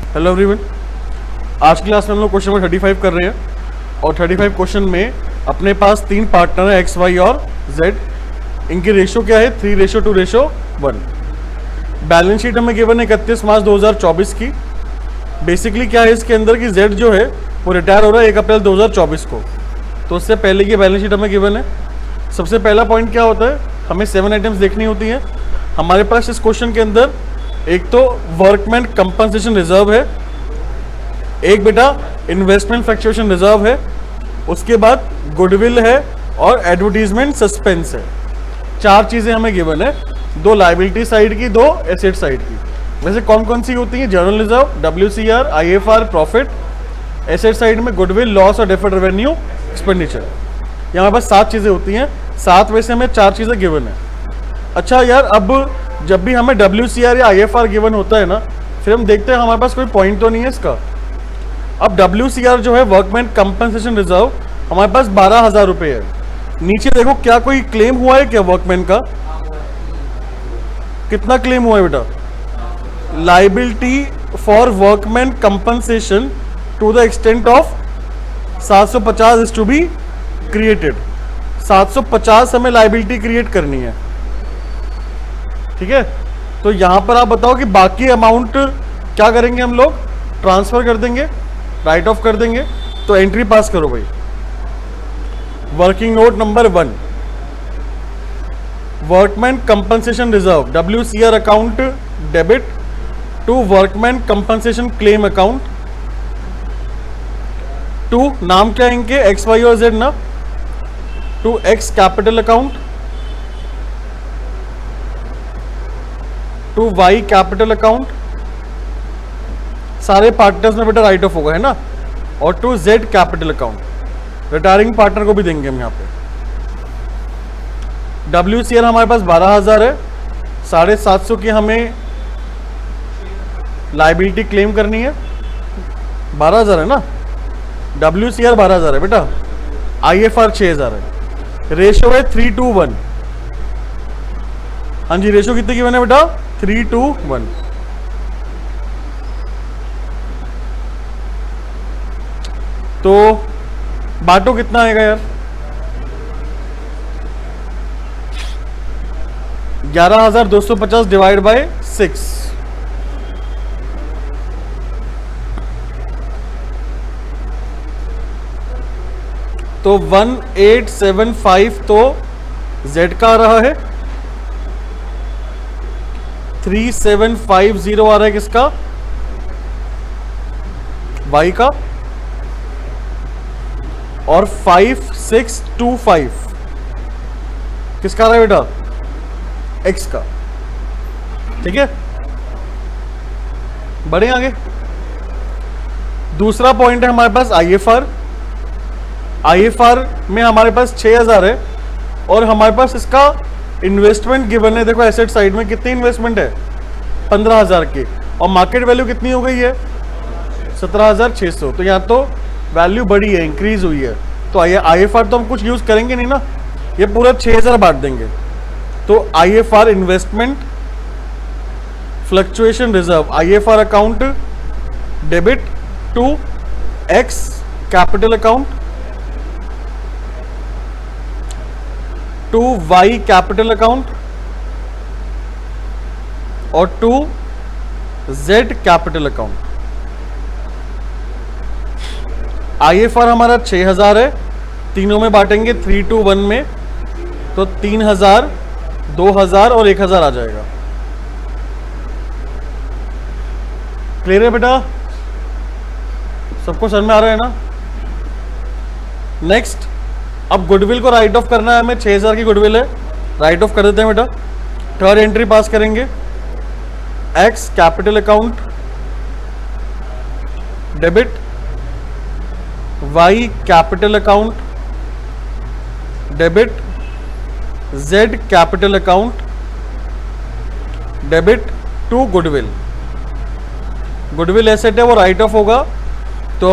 Hello everyone, आज की class में हम लोग क्वेश्चन नंबर 35 कर रहे हैं और 35 क्वेश्चन में अपने पास तीन पार्टनर है एक्स वाई और जेड। इनकी रेशो क्या है 3:2:1। बैलेंस शीट हमें गिवन है 31 मार्च 2024 की। बेसिकली क्या है इसके अंदर कि जेड जो है वो रिटायर हो रहा है 1 अप्रैल 2024 को, तो उससे पहले की बैलेंस शीट हमें गिवन है। सबसे पहला पॉइंट क्या होता है, हमें 7 आइटम्स देखनी होती हैं हमारे पास इस क्वेश्चन के अंदर। एक तो वर्कमैन कंपनसेशन रिजर्व है, एक बेटा इन्वेस्टमेंट फ्लक्चुएशन रिजर्व है, उसके बाद गुडविल है और एडवर्टीजमेंट सस्पेंस है। चार चीजें हमें गिवन है, दो लायबिलिटी साइड की, दो एसेट साइड की। वैसे कौन कौन सी होती है, general reserve, WCR, IFR, profit. Asset side में गुडविल, लॉस और डेफर्ड रेवेन्यू, एक्सपेंडिचर। ये हमारे पास 7 चीजें होती हैं, 7 में से हमें 4 चीजें गिवन है। अच्छा यार, अब जब भी हमें WCR या IFR गिवन होता है ना, फिर हम देखते हैं हमारे पास कोई पॉइंट तो नहीं है इसका। अब WCR जो है वर्कमैन कंपनसेशन रिजर्व हमारे पास 12,000 रुपये है। नीचे देखो क्या कोई क्लेम हुआ है क्या वर्कमैन का, कितना क्लेम हुआ है बेटा। Liability for workman compensation to the extent of 750 is to be created. 750 हमें लाइबिलिटी क्रिएट करनी है, ठीक है। तो यहां पर आप बताओ कि बाकी अमाउंट क्या करेंगे हम लोग, ट्रांसफर कर देंगे, राइट ऑफ कर देंगे। तो एंट्री पास करो भाई। Working note number 1, workman compensation reserve WCR account debit to workman compensation claim account. 2 नाम क्या इनके, एक्स वाई और जेड ना, to X capital account, to Y capital account. सारे पार्टनर्स में बेटा राइट ऑफ होगा, है ना। और to Z capital account, retiring partner को भी देंगे हम यहाँ पे। WCR हमारे पास 12,000 है, 750 की हमें लाइबिलिटी क्लेम करनी है। 12,000 है ना, WCR 12,000 है बेटा, IFR 6,000 है। रेशो है 3:1। हाँ जी, रेशो कितने की बने बेटा, 3:1। तो बाटो कितना आएगा यार, 11,250 डिवाइड बाय 6। तो 1875 तो Z का आ रहा है, 3750 आ रहा है किसका, Y का, और 5625 किसका आ रहा है बेटा, X का। ठीक है, बढ़े आगे। दूसरा पॉइंट है हमारे पास IFR में हमारे पास 6,000 है और हमारे पास इसका इन्वेस्टमेंट गिवन है। देखो एसेट साइड में कितनी इन्वेस्टमेंट है, 15,000 की, और मार्केट वैल्यू कितनी हो गई है, 17,600। तो यहाँ तो वैल्यू बढ़ी है, इंक्रीज हुई है। तो IFR तो हम कुछ यूज करेंगे नहीं ना, ये पूरा 6,000 बांट देंगे। तो IFR investment fluctuation reserve, IFR account debit to X capital account, to Y capital account और to Z capital account. IFR हमारा 6,000 है, तीनों में बांटेंगे 3:1 में, तो 3,000, 2,000 और 1,000 आ जाएगा। क्लियर है बेटा, सबको समझ में आ रहा है ना। नेक्स्ट, अब गुडविल को राइट ऑफ करना है हमें, 6,000 की गुडविल है, राइट ऑफ कर देते हैं बेटा। थर्ड एंट्री पास करेंगे, X capital account debit, Y capital account debit, Z capital account debit to goodwill. Goodwill asset है, वो राइट ऑफ होगा, तो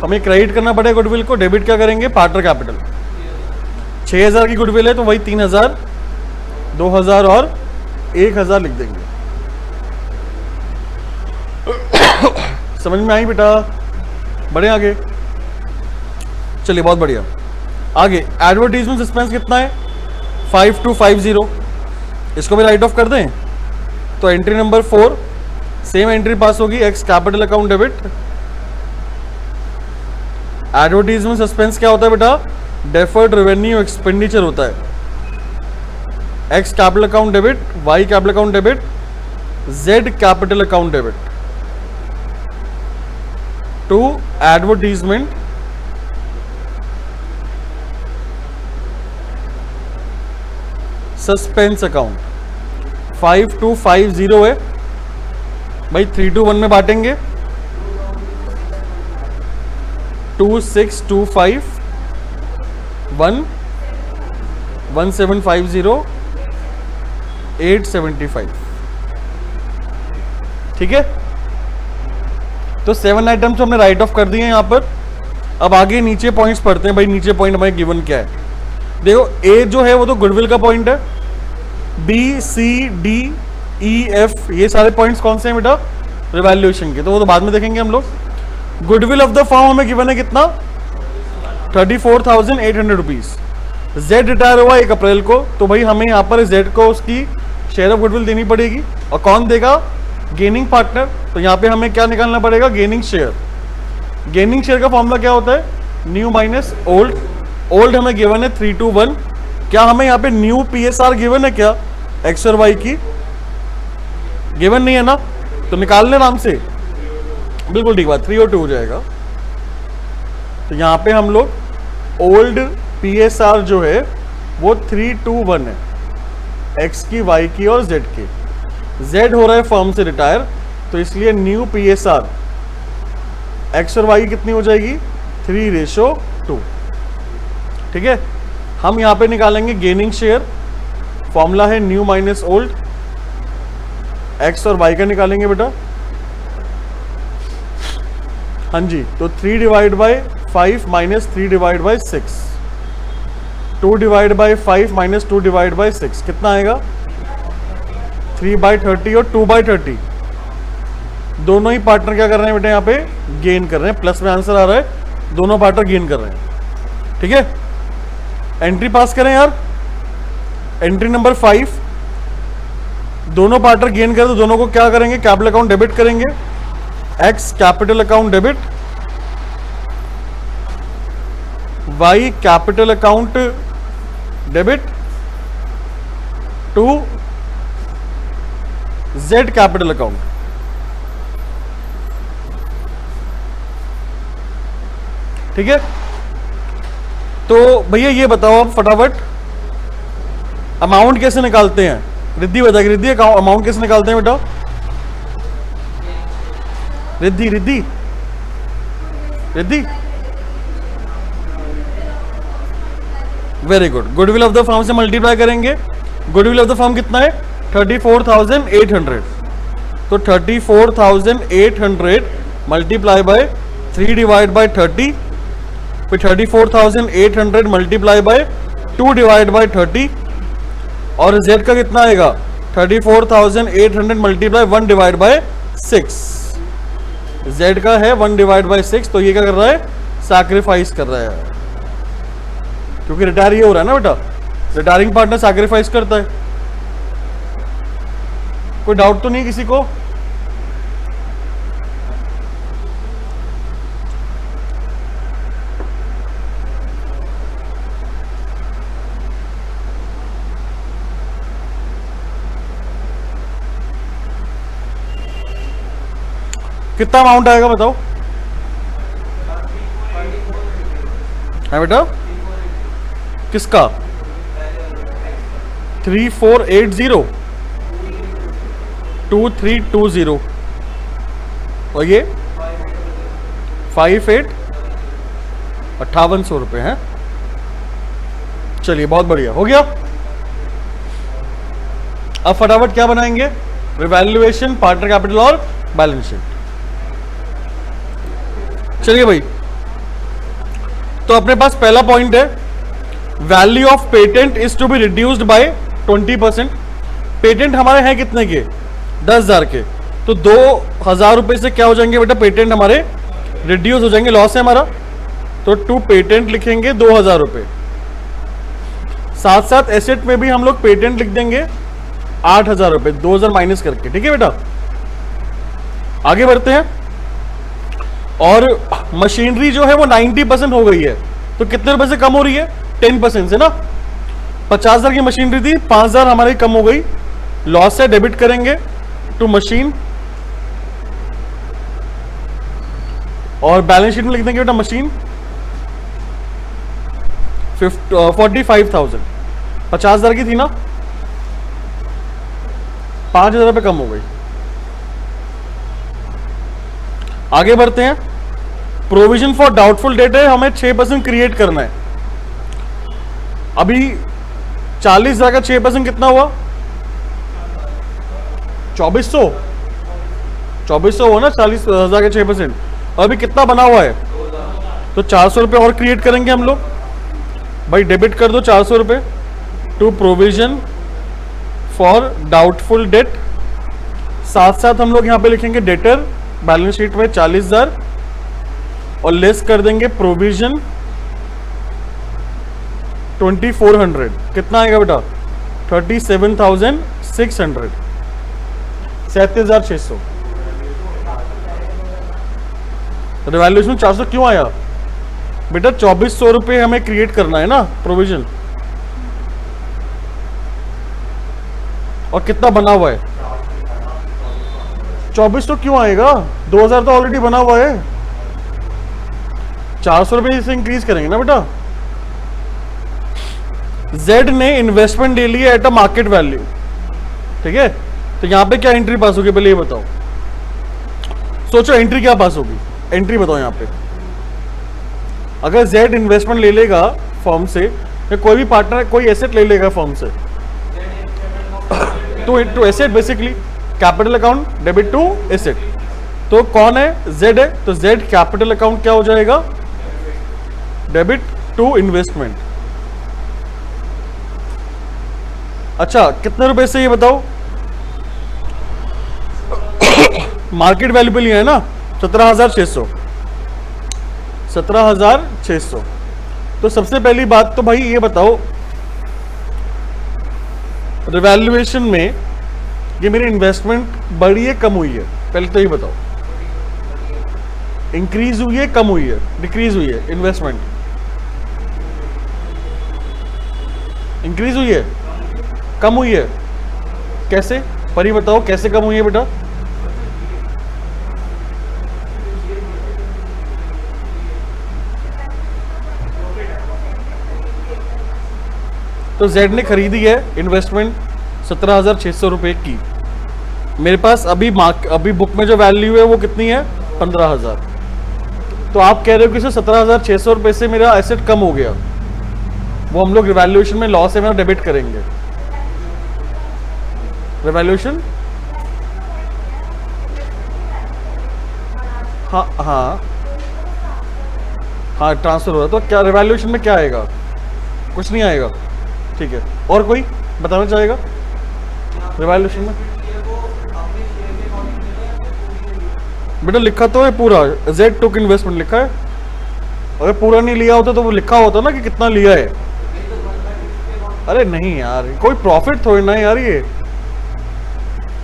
हमें क्रेडिट करना पड़ेगा गुडविल को। डेबिट क्या करेंगे, पार्टनर कैपिटल। 6,000 की गुडविल है तो वही 3,000, 2,000 और 1,000 लिख देंगे। समझ में आई बेटा? बढ़े आगे, चलिए बहुत बढ़िया। आगे एडवर्टीजमेंट सस्पेंस कितना है? 5250। इसको भी राइट ऑफ कर दें तो entry number 4 same entry pass होगी, X capital account debit. Advertisement suspense क्या होता है बेटा? डेफर्ड रेवेन्यू एक्सपेंडिचर होता है। X capital account debit, Y capital account debit, Z capital account debit to advertisement suspense account. 5250 है भाई, 321 में बांटेंगे। 2625 1 1750 875, ठीक है। तो 7 आइटम्स हमने राइट ऑफ कर दिए हैं यहां पर। अब आगे नीचे पॉइंट्स पढ़ते हैं भाई। नीचे पॉइंट हमारे गिवन क्या है? देखो ए जो है वो तो गुडविल का पॉइंट है, B C D E F ये सारे पॉइंट्स कौन से हैं बेटा? रिवैल्यूएशन के, तो वो तो बाद में देखेंगे हम लोग। गुडविल ऑफ द फर्म हमें गिवन है कितना? 34,800 रुपीज। जेड रिटायर हुआ 1 अप्रैल को, तो भाई हमें यहाँ पर जेड को उसकी शेयर ऑफ गुडविल देनी पड़ेगी। और कौन देगा? Gaining partner. तो यहाँ पे हमें क्या निकालना पड़ेगा? Gaining share. गेनिंग शेयर का फॉर्मूला क्या होता है? New minus old. ओल्ड हमें गिवन है 321। क्या हमें यहाँ पे न्यू पीएसआर गिवन है क्या? एक्स और वाई की गिवन नहीं है ना, तो निकाल ले आराम से। बिल्कुल ठीक बात, 3 और 2 हो जाएगा। तो यहाँ पे हम लोग ओल्ड पीएसआर जो है वो 321 है, एक्स की, वाई की और जेड की। जेड हो रहा है फर्म से रिटायर, तो इसलिए न्यू पीएसआर एक्स और वाई कितनी हो जाएगी? 3:2, ठीक है। हम यहाँ पे निकालेंगे गेनिंग शेयर। फॉर्मूला है न्यू माइनस ओल्ड। एक्स और वाई का निकालेंगे बेटा। हाँ जी, तो 3/5 माइनस 3/6, 2/5 माइनस 2/6 कितना आएगा? 3/30 और 2/30। दोनों ही पार्टनर क्या कर रहे हैं बेटा? यहाँ पे गेन कर रहे हैं। प्लस में आंसर आ रहा है, दोनों पार्टनर गेन कर रहे हैं, ठीक है। एंट्री पास करें यार। एंट्री नंबर 5, दोनों पार्टनर गेन करें तो दोनों को क्या करेंगे? कैपिटल अकाउंट डेबिट करेंगे। X capital account debit, Y capital account debit to Z capital account. ठीक है, तो भैया ये बताओ आप फटाफट अमाउंट कैसे निकालते हैं? रिद्धि बताएगी। रिद्धि अमाउंट कैसे निकालते हैं बेटा? Riddhi Riddhi Riddhi very good. Goodwill of the firm से मल्टीप्लाई करेंगे। गुडविल ऑफ द फर्म कितना है? 34,800। तो 34,800 मल्टीप्लाई बाय 3/30, फिर 34,800 मल्टीप्लाई बाय 2/30, और जेड का कितना आएगा? 34,800 मल्टीप्लाई 1/6। जेड का है 1/6, तो ये क्या कर रहा है? सैक्रिफाइस कर रहा है, क्योंकि रिटायर ये हो रहा है ना बेटा, रिटायरिंग पार्टनर सैक्रिफाइस करता है। कोई डाउट तो नहीं किसी को? कितना अमाउंट आएगा बताओ? है बेटा किसका? 3480 2320, और ये 58,800 रुपए हैं। चलिए बहुत बढ़िया हो गया। अब फटाफट क्या बनाएंगे? रिवैल्यूएशन, पार्टनर कैपिटल और बैलेंस शीट। चलिए भाई, तो अपने पास पहला पॉइंट है, value of patent is to be reduced by 20%। Patent हमारे हैं कितने के? 10,000 के। तो 2000 रुपए से क्या हो जाएंगे बेटा, पेटेंट हमारे रिड्यूस हो जाएंगे, लॉस है हमारा। तो टू पेटेंट लिखेंगे 2000 रुपए। साथ साथ एसेट में भी हम लोग पेटेंट लिख देंगे 8000 रुपए, 2000 माइनस करके। ठीक है बेटा, आगे बढ़ते हैं। और मशीनरी जो है वो 90% हो गई है, तो कितने रुपए से कम हो रही है, 10% से ना। 50,000 की मशीनरी थी, 5000 हमारी कम हो गई, लॉस है, डेबिट करेंगे टू मशीन। और बैलेंस शीट में लिख देंगे बेटा मशीन 45,000। 50,000 की थी ना, 5,000 रुपए कम हो गई। आगे बढ़ते हैं। प्रोविजन फॉर डाउटफुल डेट है, हमें 6% क्रिएट करना है। अभी 40,000 का 6% कितना हुआ, 2400 हुआ ना, 40,000 का 6%। और अभी कितना बना हुआ है, तो 400 रुपए और क्रिएट करेंगे हम लोग। भाई डेबिट कर दो 400 रुपए to provision for doubtful debt. साथ साथ हम लोग यहां पे लिखेंगे डेटर, बैलेंस शीट में 40,000 और लेस कर देंगे प्रोविजन 2400। कितना आएगा बेटा, 37,600, 37,600। रिवैल्यूएशन 400 क्यों आया बेटा, 2400 रुपए हमें क्रिएट करना है ना प्रोविजन। और कितना बना हुआ है, 2400 क्यों आएगा, 2000 तो ऑलरेडी बना हुआ है। 400 रुपए से इंक्रीज करेंगे ना बेटा। जेड ने इन्वेस्टमेंट ले लिया एट अ मार्केट वैल्यू, ठीक है। तो यहां पे क्या एंट्री पास होगी, पहले ये बताओ, सोचो एंट्री क्या पास होगी, एंट्री बताओ यहां पे। अगर जेड इन्वेस्टमेंट ले लेगा फर्म से, या कोई भी पार्टनर कोई एसेट ले लेगा फर्म से, तो asset basically capital account debit to asset. तो कौन है, जेड है, तो जेड कैपिटल अकाउंट क्या हो जाएगा, डेबिट टू इन्वेस्टमेंट। अच्छा कितने रुपए से ये बताओ, मार्केट वैल्यू पे लिया है ना, 17,600। 17,600। तो सबसे पहली बात तो भाई ये बताओ, रिवैल्यूएशन में ये मेरी इन्वेस्टमेंट बढ़ी है कम हुई है, पहले तो ये बताओ। इंक्रीज हुई है कम हुई है, डिक्रीज हुई है, इन्वेस्टमेंट इंक्रीज हुई है कम हुई है, कैसे, परी बताओ कैसे कम हुई है बेटा। तो जेड ने खरीदी है इन्वेस्टमेंट 17,600 रुपए की। मेरे पास अभी बुक में जो वैल्यू है वो कितनी है, 15,000। तो आप कह रहे हो कि सर 17,600 रुपए से मेरा एसेट कम हो गया, वो हम लोग रिवैल्यूएशन में लॉस है मेरा डेबिट करेंगे। रिवैल्यूएशन हाँ हाँ हाँ ट्रांसफर हो रहा है, तो क्या रिवैल्यूएशन में क्या आएगा, कुछ नहीं आएगा, ठीक है। और कोई बताना चाहेगा रिवैल्यूएशन में, बेटा लिखा तो है पूरा, जेड टुक इन्वेस्टमेंट लिखा है। अगर पूरा नहीं लिया होता तो वो लिखा होता ना कि कितना लिया है। अरे नहीं यार, कोई प्रॉफिट थोड़ी ना यार, ये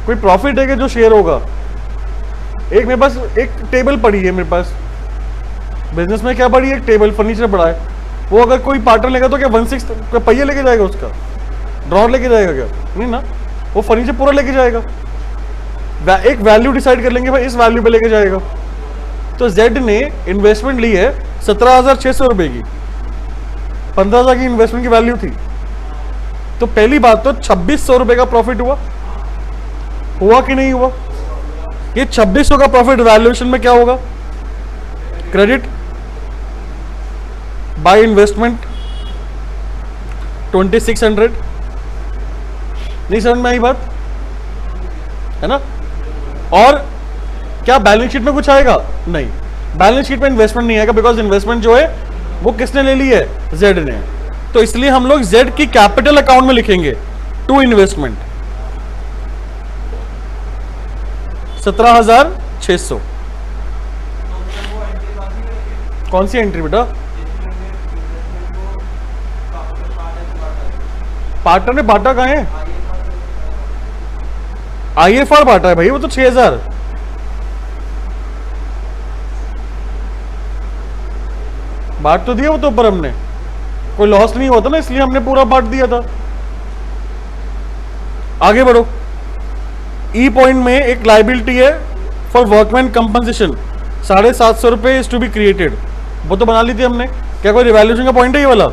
कोई प्रॉफिट है कि जो शेयर होगा। एक मेरे पास एक टेबल पड़ी है, मेरे पास बिजनेस में क्या पड़ी है, एक टेबल फर्नीचर पड़ा है। वो अगर कोई पार्टनर लेगा तो क्या 1/6 पहिया लेके जाएगा, उसका ड्रॉर लेके जाएगा क्या, नहीं ना, वो फर्नीचर पूरा लेके जाएगा। एक वैल्यू डिसाइड कर लेंगे भाई, इस वैल्यू पे लेके जाएगा। तो जेड ने इन्वेस्टमेंट ली है 17,600 रुपए की, 15,000 की इन्वेस्टमेंट की वैल्यू थी। तो पहली बात तो 2,600 रुपए का प्रॉफिट हुआ कि नहीं हुआ। ये 2,600 का प्रॉफिट वैल्यूएशन में क्या होगा, क्रेडिट बाय इन्वेस्टमेंट 2,600। नहीं समझ में आई बात, है ना। और क्या बैलेंस शीट में कुछ आएगा, नहीं, बैलेंस शीट में इन्वेस्टमेंट नहीं आएगा, बिकॉज इन्वेस्टमेंट जो है वो किसने ले ली है, जेड ने। तो इसलिए हम लोग जेड की कैपिटल अकाउंट में लिखेंगे टू इन्वेस्टमेंट। 17,600। कौन सी एंट्री बेटा? पार्टनर ने बांटा कहाँ है? IFR बांटा है भाई, वो तो 6,000। बांट तो दिया वो तो ऊपर हमने, कोई लॉस नहीं होता ना, इसलिए हमने पूरा बांट दिया था। आगे बढ़ो। ई पॉइंट में एक लाइबिलिटी है फॉर वर्कमैन कंपनसेशन, 750 रुपए इज टू बी क्रिएटेड, वो तो बना ली थी हमने। क्या कोई रिवैल्यूएशन का पॉइंट है ये वाला?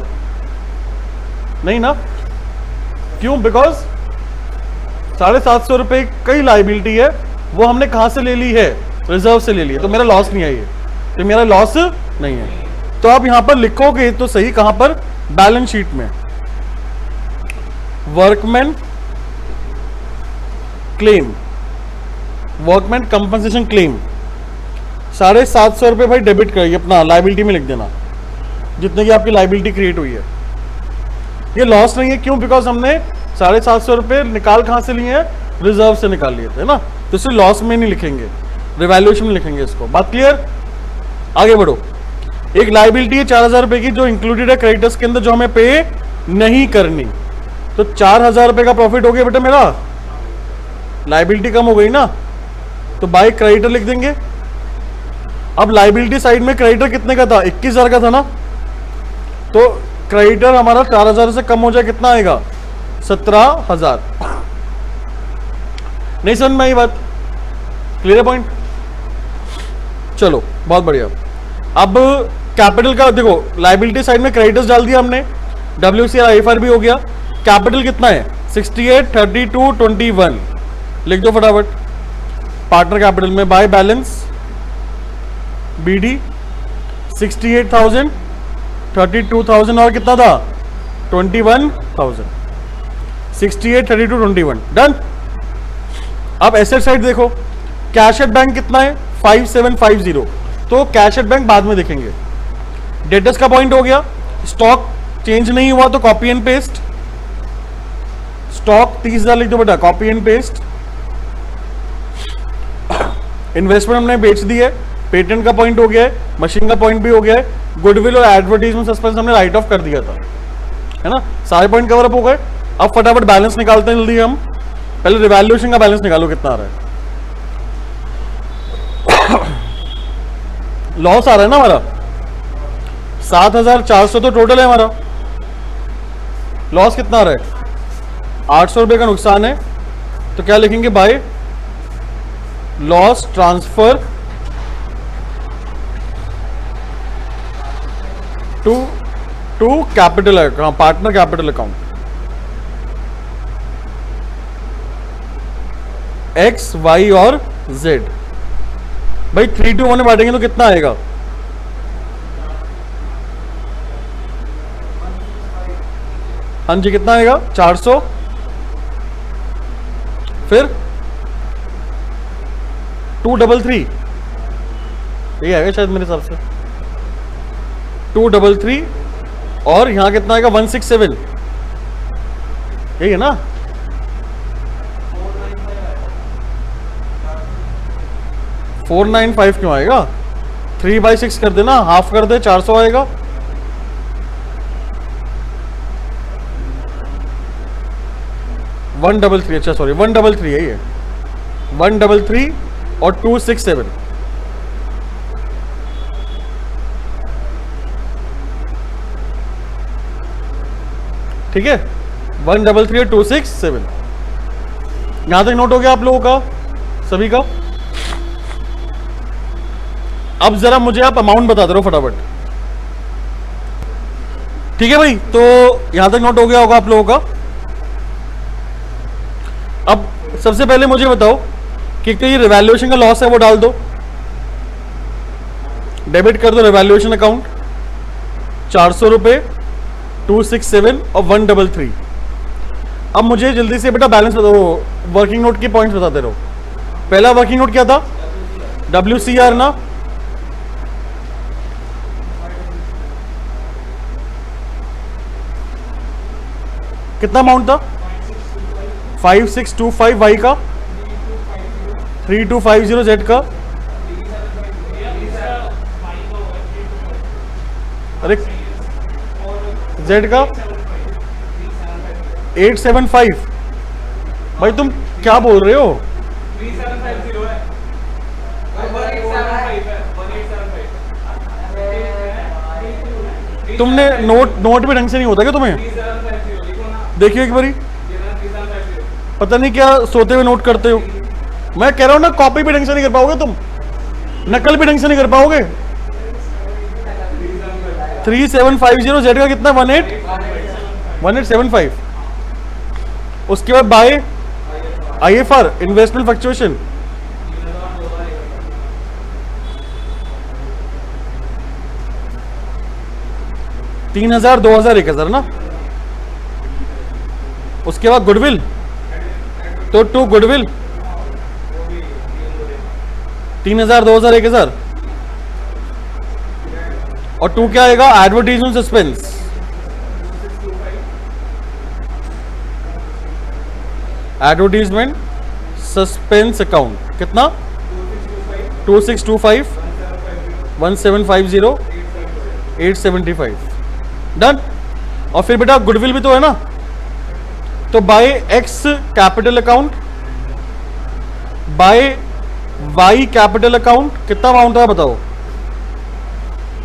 नहीं ना, क्यों? बिकॉज 750 रुपए कई लाइबिलिटी है, वो हमने कहां से ले ली है? रिजर्व से ले ली है, तो मेरा लॉस नहीं है ये, तो मेरा लॉस नहीं है। तो आप यहां पर लिखोगे तो सही, कहां पर? बैलेंस शीट में workman claim, workman compensation claim 750 रुपए भाई डेबिट करिए, अपना लाइबिलिटी में लिख देना, जितने की आपकी लाइबिलिटी क्रिएट हुई है। ये लॉस नहीं है, क्यों? बिकॉज हमने 750 रुपए निकाल कहां से लिए हैं? रिजर्व से निकाल लिए थे ना, तो इसे लॉस में नहीं लिखेंगे, रिवैल्यूएशन में लिखेंगे इसको। बात क्लियर? आगे बढ़ो। एक लाइबिलिटी है 4,000 रुपए की, जो इंक्लूडेड है क्रेडिटर्स के अंदर, जो हमें पे नहीं करनी, तो 4,000 रुपए का प्रॉफिट हो गया बेटा मेरा, लाइबिलिटी कम हो गई ना, तो बाय क्रेडिटर लिख देंगे। अब लाइबिलिटी साइड में क्रेडिटर कितने का था? 21,000 का था ना, तो क्रेडिटर हमारा 4,000 से कम हो जाए, कितना आएगा? 17,000। नहीं समझ में आई बात? क्लियर है पॉइंट? चलो बहुत बढ़िया। अब कैपिटल का देखो, लाइबिलिटी साइड में क्रेडिटर्स डाल दिया हमने, WCR IFR भी हो गया। कैपिटल कितना है? 68, 32, 21 लिख दो फटाफट। पार्टनर कैपिटल में बाय बैलेंस BD 68,000, 32,000 और कितना था? 21,000। 68, 32, 21 डन। अब एसेट साइड देखो, कैश एट बैंक कितना है? 5750, तो कैश एट बैंक बाद में देखेंगे। डेटर्स का पॉइंट हो गया, स्टॉक चेंज नहीं हुआ तो कॉपी एंड पेस्ट, स्टॉक 30,000 लिख दो बेटा, कॉपी एंड पेस्ट। इन्वेस्टमेंट हमने बेच दी है, पेटेंट का पॉइंट हो गया है, मशीन का पॉइंट भी हो गया है, गुडविल और एडवर्टाइजमेंट सस्पेंस हमने राइट ऑफ कर दिया था, है ना, सारे पॉइंट कवर अप हो गए। अब फटाफट बैलेंस निकालते हैं जल्दी हम। पहले रिवैल्यूएशन का बैलेंस निकालो कितना आ रहा है। लॉस आ रहा है ना हमारा 7,400 तो टोटल है हमारा, लॉस कितना आ रहा है? 800 रुपए का नुकसान है, तो क्या लिखेंगे? By loss transfer to capital account, partner capital account X, Y और Z। भाई 3 to 1 में बांटेंगे तो कितना आएगा? हाँ जी कितना आएगा? 400, फिर 233, ये आएगा शायद मेरे हिसाब से 233, और यहां कितना आएगा? 167, यही है ना? 495 क्यों आएगा? 3/6 कर देना, हाफ कर दे, 400 आएगा। वन डबल थ्री, अच्छा सॉरी 133 है ये, 133 और 267, ठीक है, 133 और 267। यहां तक नोट हो गया आप लोगों का, सभी का? अब जरा मुझे आप अमाउंट बता दे रहे हो फटाफट, ठीक है भाई? तो यहां तक नोट हो गया होगा आप लोगों का। अब सबसे पहले मुझे बताओ कि तो ये रिवैल्यूएशन का लॉस है वो डाल दो, डेबिट कर दो रिवैल्यूएशन अकाउंट, 400 रुपए, 267 और 133। अब मुझे जल्दी से बेटा बैलेंस बताओ, वर्किंग नोट के पॉइंट्स बताते रहो। पहला वर्किंग नोट क्या था? WCR ना, कितना अमाउंट था? 5625, वाई का 3250 जेड का, अरे जेड का 875। भाई तुम क्या बोल रहे हो? 3750 है, 1875 है, 1875। तुमने नोट भी ढंग से नहीं होता क्या तुम्हें? 3750 लिखो ना, देखिए एक बारी, ये ना 3750। पता नहीं क्या सोते हुए नोट करते हो। मैं कह रहा हूं ना, कॉपी भी ढंग से नहीं कर पाओगे तुम, नकल भी ढंग से नहीं कर पाओगे। 3750 जेड का कितना? 1875। उसके बाद बाय IFR इन्वेस्टमेंट फ्लक्चुएशन, तीन हजार, 2000, 1000 ना। उसके बाद गुडविल, तो टू गुडविल 3000, 2000, 1000। और टू क्या आएगा? Advertisement suspense, advertisement suspense account कितना? 2625 1750 875। डन। और फिर बेटा गुडविल भी तो है ना, तो by X capital account, by Y capital account कितना अमाउंट था बताओ?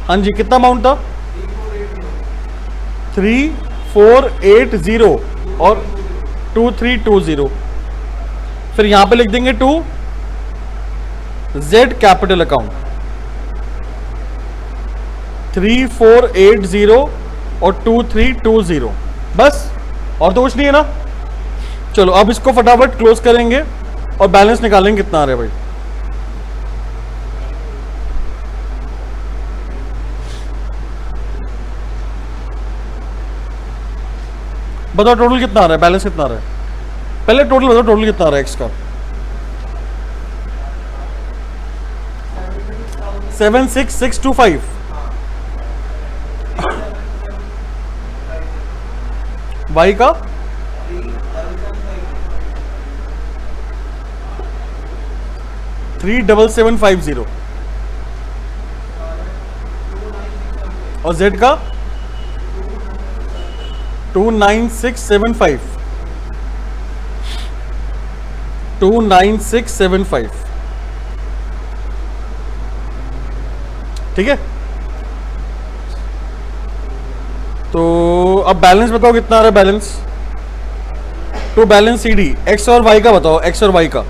हाँ जी, कितना अमाउंट था? 3480 और 2320। फिर यहां पे लिख देंगे टू जेड कैपिटल अकाउंट 3480 और 2320। बस, और तो कुछ नहीं है ना। चलो अब इसको फटाफट क्लोज करेंगे और बैलेंस निकालेंगे कितना आ रहा है भाई। बताओ टोटल कितना आ रहा है, बैलेंस कितना आ रहा है? पहले टोटल बताओ, टोटल कितना आ रहा है एक्स का? 76625। वाई का 37750 और जेड का 29675। 29675। ठीक है, तो अब बैलेंस बताओ कितना आ रहा है balance? To balance CD X और वाई का बताओ, एक्स और वाई का।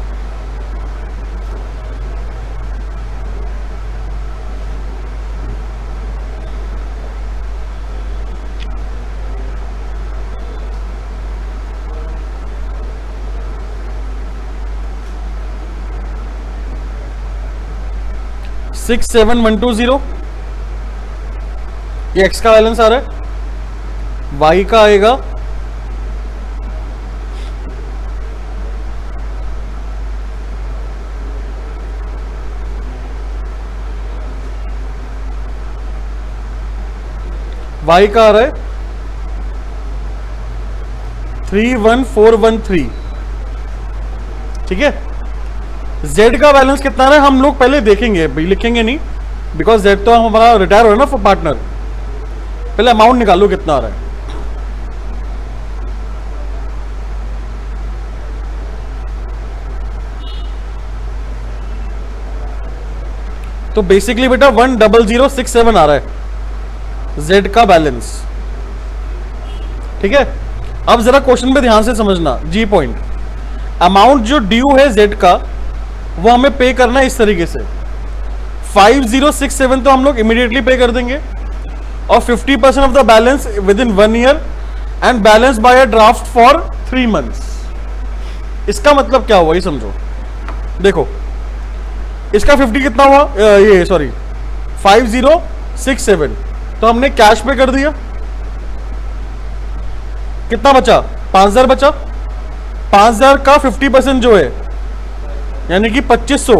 सिक्स 6120 ये एक्स का बैलेंस आ रहा है। वाई का आएगा वाई का आ रहा है 31413। ठीक है, जेड का बैलेंस कितना है हम लोग पहले देखेंगे, लिखेंगे नहीं, बिकॉज जेड तो हमारा रिटायर हो रहा है ना फॉर पार्टनर। पहले अमाउंट निकालो कितना आ रहा है। तो बेसिकली बेटा 10067 आ रहा है जेड का बैलेंस। ठीक है, अब जरा क्वेश्चन पे ध्यान से समझना, जी पॉइंट। अमाउंट जो ड्यू है जेड का वो हमें पे करना है इस तरीके से, 5067 तो हम लोग इमीडिएटली पे कर देंगे और 50% of the balance with in 1 year and balance bye a draft for 3 months. इसका मतलब क्या हुआ ये समझो। देखो इसका 50 कितना हुआ, ये सॉरी 5067 तो हमने कैश पे कर दिया। कितना बचा? 5000 बचा। 5000 का 50% जो है यानी कि 2500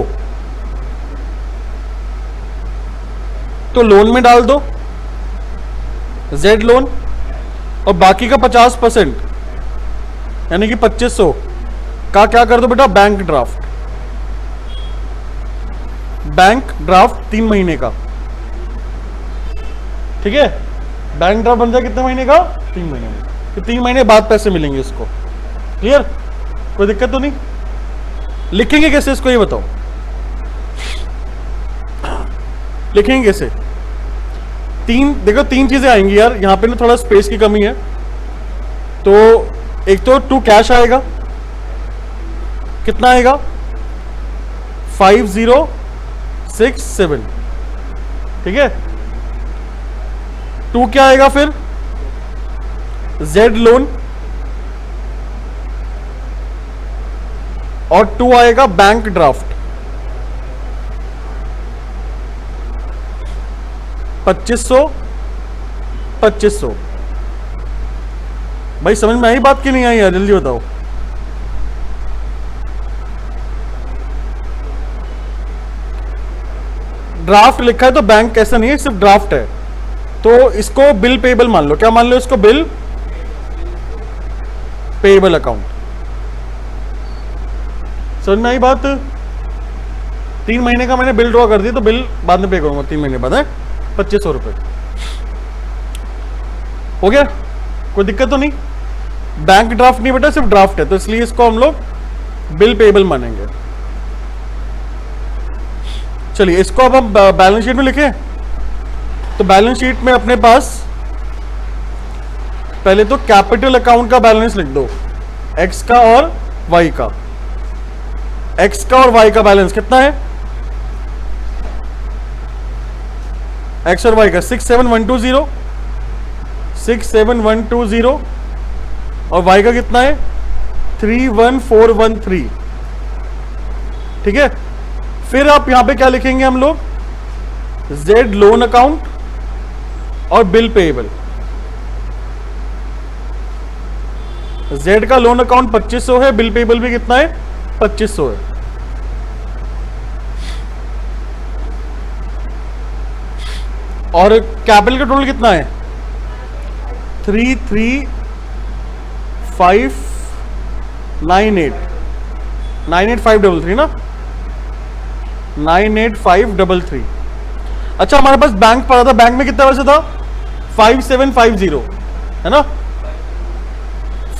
तो लोन में डाल दो, जेड लोन, और बाकी का 50% यानी कि 2500 का क्या कर दो बेटा, बैंक ड्राफ्ट। बैंक ड्राफ्ट 3 महीने का, ठीक है। बैंक ड्राफ्ट बन जाए कितने महीने का? 3 महीने में, तो 3 महीने बाद पैसे मिलेंगे इसको। क्लियर? कोई दिक्कत तो नहीं? लिखेंगे कैसे इसको ये बताओ, लिखेंगे कैसे? देखो 3 चीजें आएंगी यार, यहां पे ना थोड़ा स्पेस की कमी है। तो एक तो टू कैश आएगा, कितना आएगा? 5067, ठीक है। टू क्या आएगा फिर? जेड लोन, और 2 आएगा बैंक ड्राफ्ट। 2500 भाई समझ में आई बात की नहीं आई यार? जल्दी बताओ। ड्राफ्ट लिखा है तो बैंक ऐसा नहीं है, सिर्फ ड्राफ्ट है। तो इसको बिल पेबल मान लो। क्या मान लो इसको? Bill payable account. समझ में आई बात? 3 महीने का मैंने बिल ड्रॉ कर दिया, तो बिल बाद में पे करूंगा 3 महीने बाद है, 2500 रुपए। हो गया? कोई दिक्कत तो नहीं? बैंक ड्राफ्ट नहीं बेटा, सिर्फ ड्राफ्ट है, तो इसलिए इसको हम लोग बिल पेबल मानेंगे। चलिए इसको अब हम बैलेंस शीट में लिखें। तो बैलेंस शीट में अपने पास पहले तो कैपिटल अकाउंट का बैलेंस लिख दो, एक्स का और वाई का। एक्स का और वाई का बैलेंस कितना है? एक्स और वाई का 67120, 67120, और वाई का कितना है? 31413, ठीक है। फिर आप यहां पे क्या लिखेंगे हम लोग? जेड लोन अकाउंट और बिल पेएबल। जेड का लोन अकाउंट 2500 है, बिल पेएबल भी कितना है? 2500 है। और कैपिटल का टोटल कितना है? 33598, 98533 ना, 98533। अच्छा हमारे पास बैंक पड़ा था, बैंक में कितना पैसा था? 5750 है ना,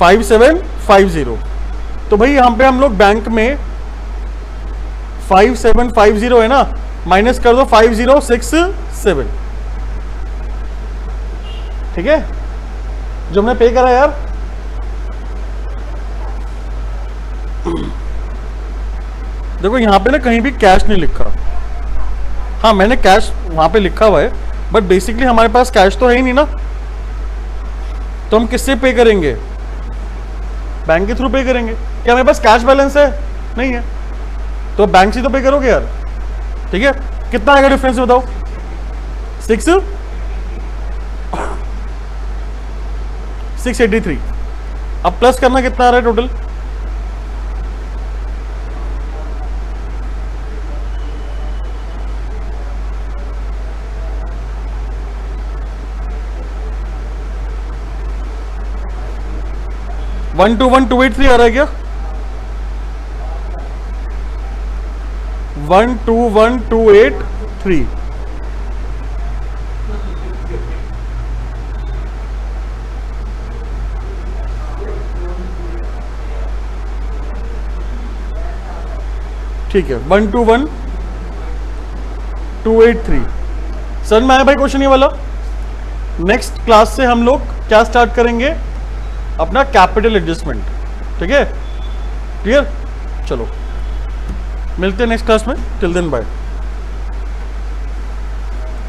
5750। तो भाई यहां पे हम लोग बैंक में 5750 है ना, माइनस कर दो 5067, ठीक है, जो हमने पे करा यार। देखो यहां पे ना कहीं भी कैश नहीं लिखा। हाँ मैंने कैश वहां पे लिखा हुआ है, बट बेसिकली हमारे पास कैश तो है ही नहीं ना, तो हम किससे पे करेंगे? बैंक के थ्रू पे करेंगे। क्या मेरे पास कैश बैलेंस है? नहीं है, तो बैंक से तो पे करोगे यार, ठीक है। कितना आएगा डिफरेंस बताओ? 683। अब प्लस करना कितना आ रहा है टोटल? वन 21283 आ रहा है क्या? 121283। ठीक है, 121283। समझ में आया भाई क्वेश्चन ये वाला? नेक्स्ट क्लास से हम लोग क्या स्टार्ट करेंगे? अपना कैपिटल एडजस्टमेंट, ठीक है, क्लियर। चलो मिलते हैं नेक्स्ट क्लास में, टिल देन बाय।